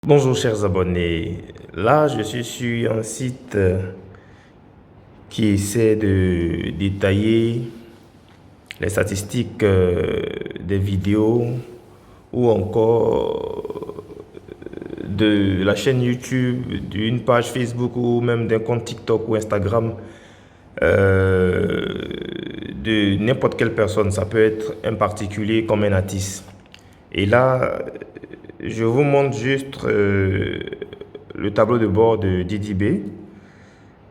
Bonjour chers abonnés, là je suis sur un site qui essaie de détailler les statistiques des vidéos ou encore de la chaîne YouTube, d'une page Facebook ou même d'un compte TikTok ou Instagram de n'importe quelle personne. Ça peut être un particulier comme un artiste. Et là, je vous montre juste le tableau de bord de Didi B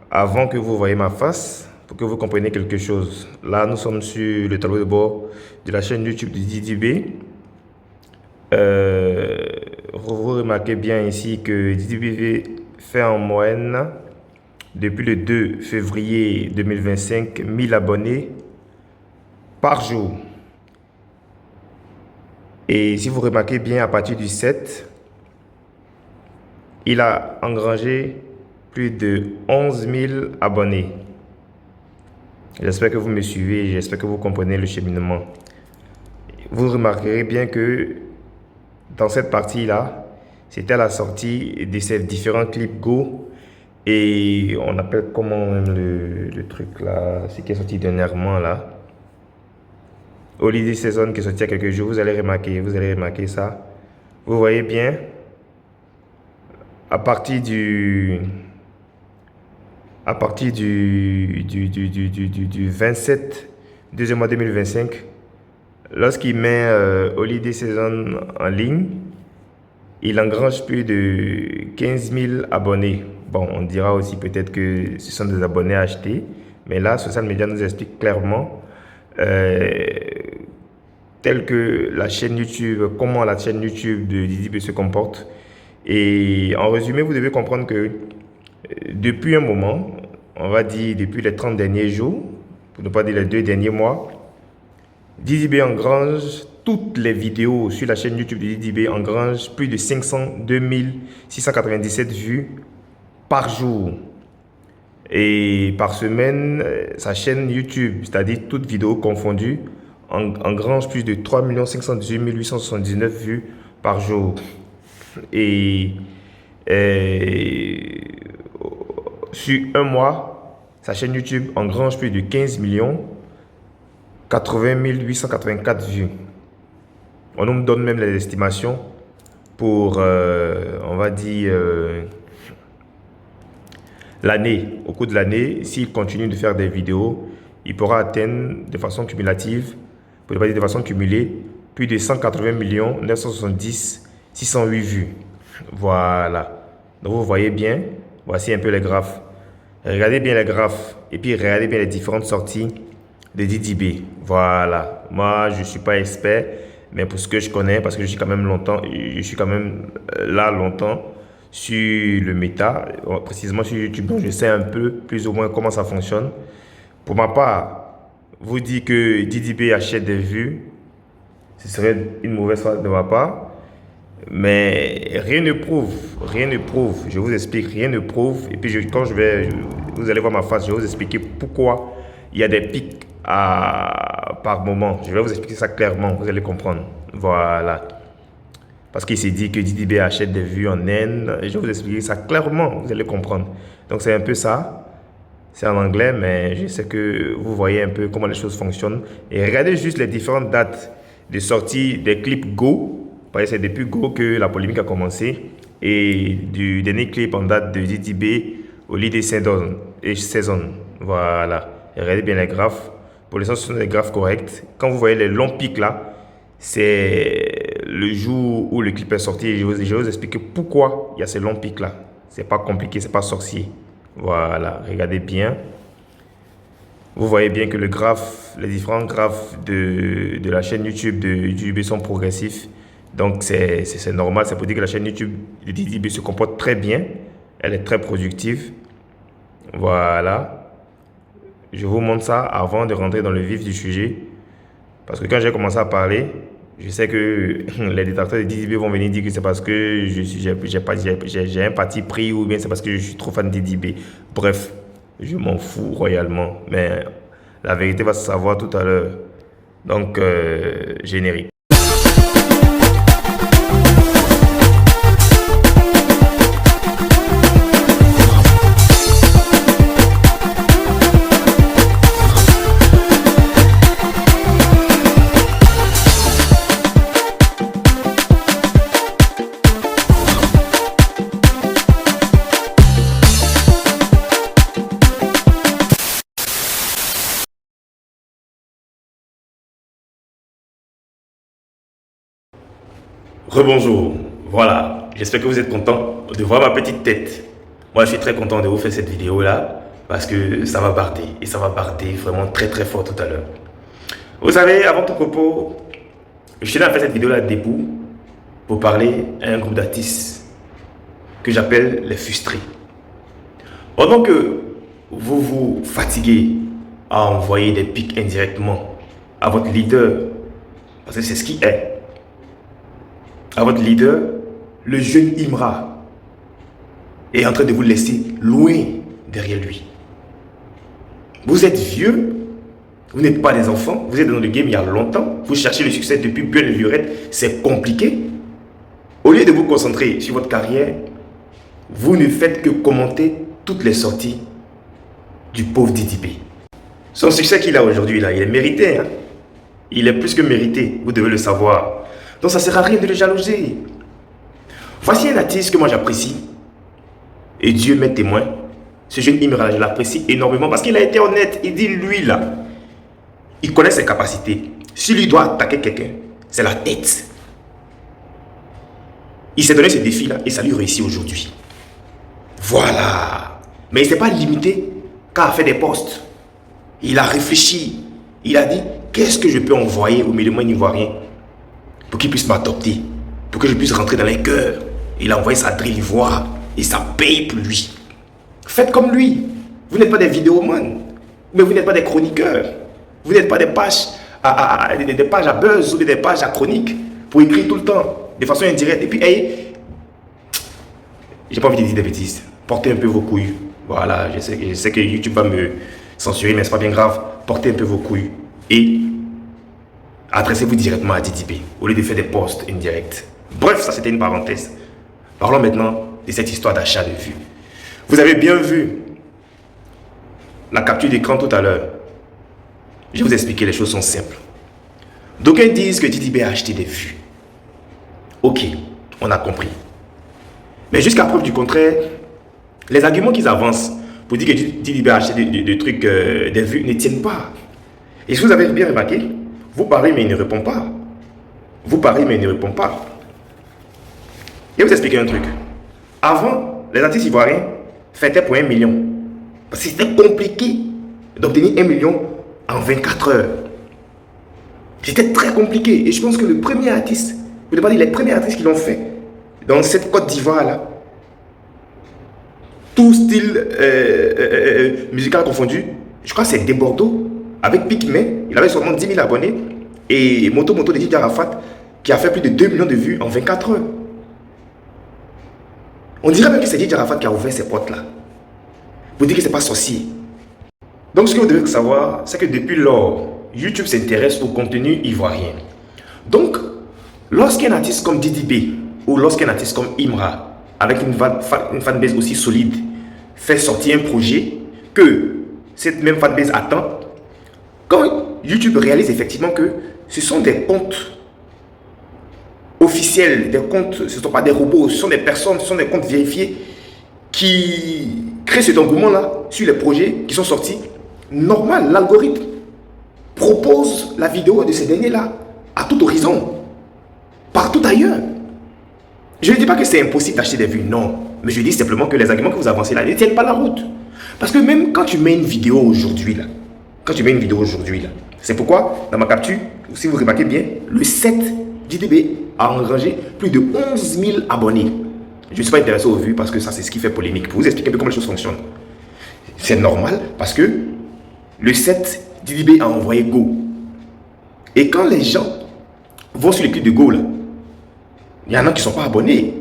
avant que vous voyez ma face pour que vous compreniez quelque chose. Là, nous sommes sur le tableau de bord de la chaîne YouTube de Didi B. Vous remarquez bien ici que Didi B fait en moyenne depuis le 2 février 2025 1000 abonnés par jour. Et si vous remarquez bien, à partir du 7, il a engrangé plus de 11 000 abonnés. J'espère que vous me suivez, j'espère que vous comprenez le cheminement. Vous remarquerez bien que dans cette partie-là, c'était la sortie de ces différents clips Go. Et on appelle comment même le truc là, ce qui est sorti dernièrement là. Holiday Season qui est sorti il y a quelques jours, vous allez remarquer ça. Vous voyez bien, à partir du 27 deuxième mois 2025, lorsqu'il met Holiday Season en ligne, il engrange plus de 15 000 abonnés. Bon, on dira aussi peut-être que ce sont des abonnés achetés, mais là, Social Media nous explique clairement tel que la chaîne YouTube, comment la chaîne YouTube de Didi B se comporte. Et en résumé, vous devez comprendre que depuis un moment, on va dire depuis les 30 derniers jours, pour ne pas dire les 2 derniers mois, Didi B engrange toutes les vidéos sur la chaîne YouTube de Didi B engrange plus de 502 697 vues par jour. Et par semaine, sa chaîne YouTube, c'est-à-dire toutes vidéos confondues, engrange plus de 3 518 879 vues par jour. Et sur un mois, sa chaîne YouTube engrange plus de 15 80 884 vues. On nous donne même les estimations pour, on va dire, l'année. Au cours de l'année, s'il continue de faire des vidéos, il pourra atteindre de façon cumulative, pour ne pas dire de façon cumulée, plus de 180 970 608 vues. Voilà. Donc vous voyez bien, voici un peu les graphes. Regardez bien les graphes et puis regardez bien les différentes sorties de Didi B. Voilà. Moi, je ne suis pas expert, mais pour ce que je connais, parce que je suis quand même là longtemps sur le méta, précisément sur YouTube, donc je sais un peu plus ou moins comment ça fonctionne. Pour ma part, vous dire que Didi B achète des vues, ce serait une mauvaise phrase de ma part. Mais rien ne prouve, je vous explique, rien ne prouve. Et puis vous allez voir ma face, je vais vous expliquer pourquoi il y a des pics par moment. Je vais vous expliquer ça clairement, vous allez comprendre. Voilà. Parce qu'il s'est dit que Didi B achète des vues en Inde. Et je vais vous expliquer ça clairement, vous allez comprendre. Donc c'est un peu ça. C'est en anglais, mais je sais que vous voyez un peu comment les choses fonctionnent. Et regardez juste les différentes dates de sortie des clips Go. C'est depuis Go que la polémique a commencé. Et du dernier clip en date de Didi B, Holiday Season. Voilà. Et regardez bien les graphes. Pour l'instant, ce sont des graphes corrects. Quand vous voyez les longs pics là, c'est le jour où le clip est sorti. Je vais vous expliquer pourquoi il y a ces longs pics là. C'est pas compliqué, c'est pas sorcier. Voilà. Regardez bien. Vous voyez bien que les différents graphes de la chaîne YouTube de Didi B sont progressifs. Donc c'est normal, c'est pour dire que la chaîne YouTube de Didi B se comporte très bien. Elle est très productive. Voilà. Je vous montre ça avant de rentrer dans le vif du sujet. Parce que quand j'ai commencé à parler, je sais que les détracteurs de Didi B vont venir dire que c'est parce que j'ai un parti pris ou bien c'est parce que je suis trop fan de Didi B. Bref, je m'en fous royalement. Mais la vérité va se savoir tout à l'heure. Donc, générique. Rebonjour, voilà, j'espère que vous êtes content de voir ma petite tête. Moi je suis très content de vous faire cette vidéo là parce que ça va barder et ça va barder vraiment très fort tout à l'heure. Vous savez, avant tout propos, je suis là à faire cette vidéo là debout pour parler à un groupe d'artistes que j'appelle les frustrés. Pendant que vous vous fatiguez à envoyer des pics indirectement à votre leader, parce que c'est ce qui est, à votre leader, le jeune Imra est en train de vous laisser loin derrière lui. Vous êtes vieux, vous n'êtes pas des enfants, vous êtes dans le game il y a longtemps, vous cherchez le succès depuis bien de lurette, c'est compliqué. Au lieu de vous concentrer sur votre carrière, vous ne faites que commenter toutes les sorties du pauvre Didi B. Son succès qu'il a aujourd'hui, là, il est mérité. Hein? Il est plus que mérité, vous devez le savoir. Donc ça ne sert à rien de le jalouser. Voici un artiste que moi j'apprécie. Et Dieu m'est témoin. Ce jeune Imra, je l'apprécie énormément parce qu'il a été honnête. Il dit, lui là, il connaît ses capacités. Si lui doit attaquer quelqu'un, c'est la tête. Il s'est donné ce défi-là et ça lui réussit aujourd'hui. Voilà. Mais il ne s'est pas limité qu'à faire des posts. Il a réfléchi. Il a dit, qu'est-ce que je peux envoyer au milieu ivoirien pour qu'il puisse m'adopter, pour que je puisse rentrer dans les cœurs. Il a envoyé sa drill ivoire et ça paye pour lui. Faites comme lui. Vous n'êtes pas des vidéomans, mais vous n'êtes pas des chroniqueurs. Vous n'êtes pas des pages des pages à buzz ou des pages à chronique pour écrire tout le temps, de façon indirecte. Et puis, hey, j'ai pas envie de dire des bêtises. Portez un peu vos couilles. Voilà, je sais que YouTube va me censurer, mais c'est pas bien grave. Portez un peu vos couilles et adressez-vous directement à Didi B au lieu de faire des posts indirects. Bref, ça c'était une parenthèse. Parlons maintenant de cette histoire d'achat de vues. Vous avez bien vu la capture d'écran tout à l'heure. Je vais vous expliquer, les choses sont simples. D'aucuns disent que Didi B a acheté des vues. Ok, on a compris. Mais jusqu'à preuve du contraire, les arguments qu'ils avancent pour dire que Didi B a acheté des trucs, des vues ne tiennent pas. Et si vous avez bien remarqué, vous parlez mais il ne répond pas. Vous parlez mais il ne répond pas. Je vais vous expliquer un truc. Avant, les artistes ivoiriens fêtaient pour 1 million. Parce que c'était compliqué d'obtenir 1 million en 24 heures. C'était très compliqué. Et je pense que le premier artiste, vous devez dire les premiers artistes qui l'ont fait dans cette Côte d'Ivoire là, tout style musical confondu, je crois que c'est Desbordeaux avec Picmay. Il avait seulement 10 000 abonnés. Et Moto de Didi Arafat qui a fait plus de 2 millions de vues en 24 heures. On dirait même que c'est Didi Arafat qui a ouvert ces portes là. Vous dites que c'est pas sorcier. Donc ce que vous devez savoir, c'est que depuis lors, YouTube s'intéresse au contenu ivoirien. Donc, lorsqu'un artiste comme Didi B ou lorsqu'un artiste comme Imra, avec une fanbase aussi solide, fait sortir un projet que cette même fanbase attend, quand YouTube réalise effectivement que ce sont des comptes officiels, des comptes, ce ne sont pas des robots, ce sont des personnes, ce sont des comptes vérifiés qui créent cet engouement-là sur les projets qui sont sortis. Normal, l'algorithme propose la vidéo de ces derniers-là à tout horizon, partout ailleurs. Je ne dis pas que c'est impossible d'acheter des vues, non. Mais je dis simplement que les arguments que vous avancez là ne tiennent pas la route. Parce que même quand tu mets une vidéo aujourd'hui là, c'est pourquoi dans ma capture, si vous remarquez bien, le 7 Didi B a engrangé plus de 11 000 abonnés. Je ne suis pas intéressé aux vues parce que ça c'est ce qui fait polémique. Pour vous expliquer un peu comment les choses fonctionnent. C'est normal parce que le 7 Didi B a envoyé Go. Et quand les gens vont sur les clips de Go là, il y en a qui ne sont pas abonnés.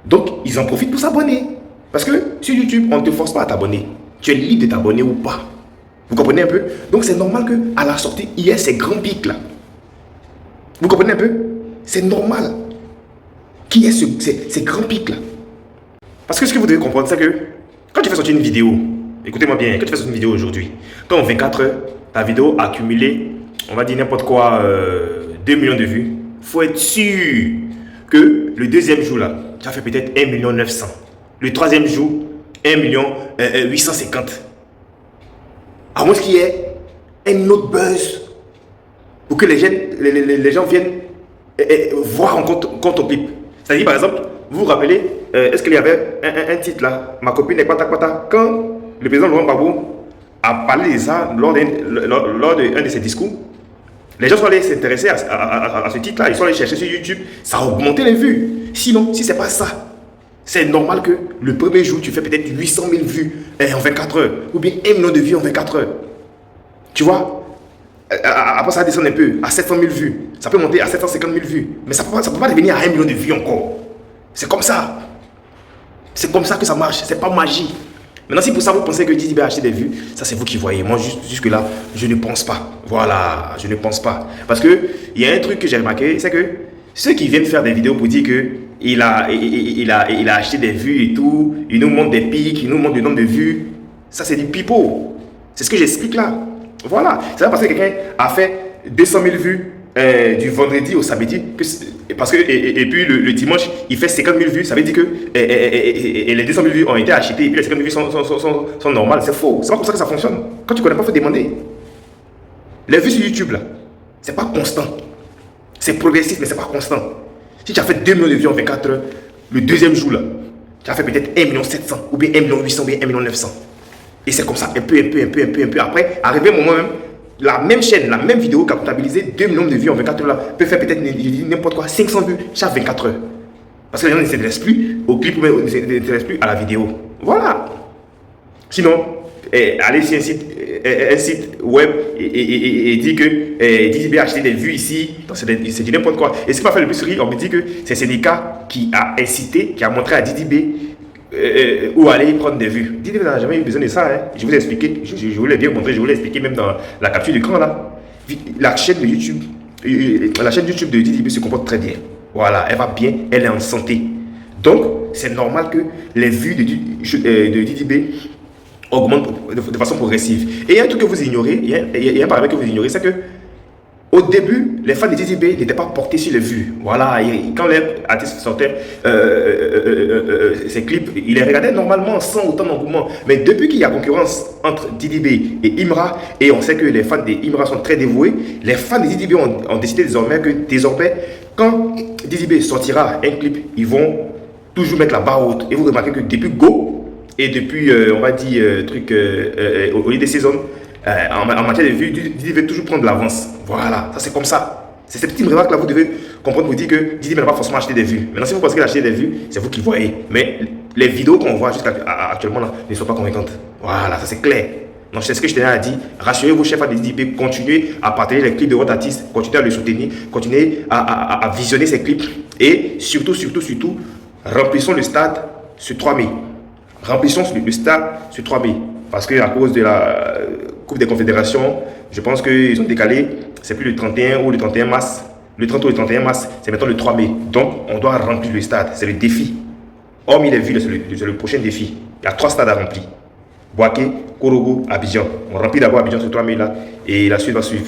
Donc ils en profitent pour s'abonner. Parce que sur YouTube, on ne te force pas à t'abonner. Tu es libre de t'abonner ou pas. Vous comprenez un peu? Donc c'est normal qu'à la sortie, il y ait ces grands pics là. Vous comprenez un peu? C'est normal qu'il y ait ces grands pics là. Parce que ce que vous devez comprendre, c'est que quand tu fais sortir une vidéo, écoutez-moi bien, quand tu fais sortir une vidéo aujourd'hui, quand en 24 heures, ta vidéo a accumulé, on va dire n'importe quoi, 2 millions de vues, il faut être sûr que le deuxième jour là, tu as fait peut-être 1 900 000. Le troisième jour, 1 850 000. À moins qu'il y ait un autre buzz pour que les gens viennent voir en compte ton clip. C'est-à-dire, par exemple, vous vous rappelez, est-ce qu'il y avait un titre là, ma copine est pata pata, quand le président Laurent Gbagbo a parlé de ça lors d'un de ses discours, les gens sont allés s'intéresser à ce titre-là, ils sont allés chercher sur YouTube, ça a augmenté les vues. Sinon, si c'est pas ça, c'est normal que le premier jour, tu fais peut-être 800 000 vues en 24 heures, ou bien 1 million de vues en 24 heures. Tu vois? Après ça descend un peu à 700 000 vues, ça peut monter à 750 000 vues, mais ça peut pas devenir à 1 million de vues encore. C'est comme ça. C'est comme ça que ça marche, c'est pas magie. Maintenant, si pour ça vous pensez que Didi B a acheté des vues, ça c'est vous qui voyez. Moi, jusque là, je ne pense pas. Voilà, je ne pense pas. Parce que il y a un truc que j'ai remarqué, c'est que ceux qui viennent faire des vidéos pour dire que il a acheté des vues et tout, il nous montre des pics, il nous montre le nombre de vues, ça c'est du pipeau. C'est ce que j'explique là. Voilà, c'est pas parce que quelqu'un a fait 200 000 vues du vendredi au samedi, et puis le dimanche, il fait 50 000 vues, ça veut dire que les 200 000 vues ont été achetées, et puis les 50 000 vues sont normales. C'est faux, c'est pas comme ça que ça fonctionne. Quand tu connais pas, il faut demander. Les vues sur YouTube, là, c'est pas constant. C'est progressif, mais c'est pas constant. Si tu as fait 2 millions de vues en 24 heures, le deuxième jour, là, tu as fait peut-être 1 700 000, ou bien 1 800 000, ou bien 1 900 000. Et c'est comme ça, un peu. Après, arrivé au moment même, la même chaîne, la même vidéo qui a comptabilisé 2 millions de vues en 24 heures là, peut faire peut-être n'importe quoi, 500 vues chaque 24 heures. Parce que les gens ne s'intéressent plus au clip ou ne s'intéressent plus à la vidéo. Voilà. Sinon, allez sur un site web et dit que Didi B a acheté des vues ici, c'est du n'importe quoi. Et ce qui m'a fait le plus rire, on me dit que c'est Sénéca qui a incité, qui a montré à Didi B où aller prendre des vues. Didi B n'a jamais eu besoin de ça. Hein. Je vous ai expliqué, je vous l'ai bien montré, je vous l'ai expliqué même dans la capture d'écran là. La chaîne de YouTube de Didi B se comporte très bien. Voilà, elle va bien, elle est en santé. Donc, c'est normal que les vues de Didi B augmentent de façon progressive. Et il y a un truc que vous ignorez, il y a un paramètre que vous ignorez, c'est que au début, les fans de Didi B n'étaient pas portés sur les vues. Voilà, quand les artistes sortaient ces clips, ils les regardaient normalement sans autant d'engouement. Mais depuis qu'il y a concurrence entre Didi B et Imra, et on sait que les fans de Imra sont très dévoués, les fans de Didi B ont décidé désormais que quand Didi B sortira un clip, ils vont toujours mettre la barre haute. Et vous remarquez que depuis Go, et depuis, on va dire, au lieu des saisons, en matière de vues, Didi veut toujours prendre de l'avance. Voilà, ça c'est comme ça. C'est cette petite remarque là, vous devez comprendre pour dire que Didi n'a pas forcément acheté des vues. Maintenant, si vous pensez qu'il a acheté des vues, c'est vous qui voyez. Mais les vidéos qu'on voit jusqu'à actuellement là ne sont pas convaincantes. Voilà, ça c'est clair. Donc c'est ce que je tenais à dire. Rassurez vos chefs de Didi B, continuez à partager les clips de votre artiste, continuez à le soutenir, continuez à visionner ses clips. Et surtout, remplissons le stade sur 3 mai. Remplissons le stade sur 3 mai. Parce qu'à cause de la Coupe des Confédérations, je pense qu'ils ont décalé. C'est plus le 31 ou le 31 mars. Le 30 ou le 31 mars, c'est maintenant le 3 mai. Donc, on doit remplir le stade. C'est le défi. Hormis les villes, c'est le prochain défi. Il y a 3 stades à remplir. Boaké, Korogo, Abidjan. On remplit d'abord Abidjan ce 3 mai là. Et la suite va suivre.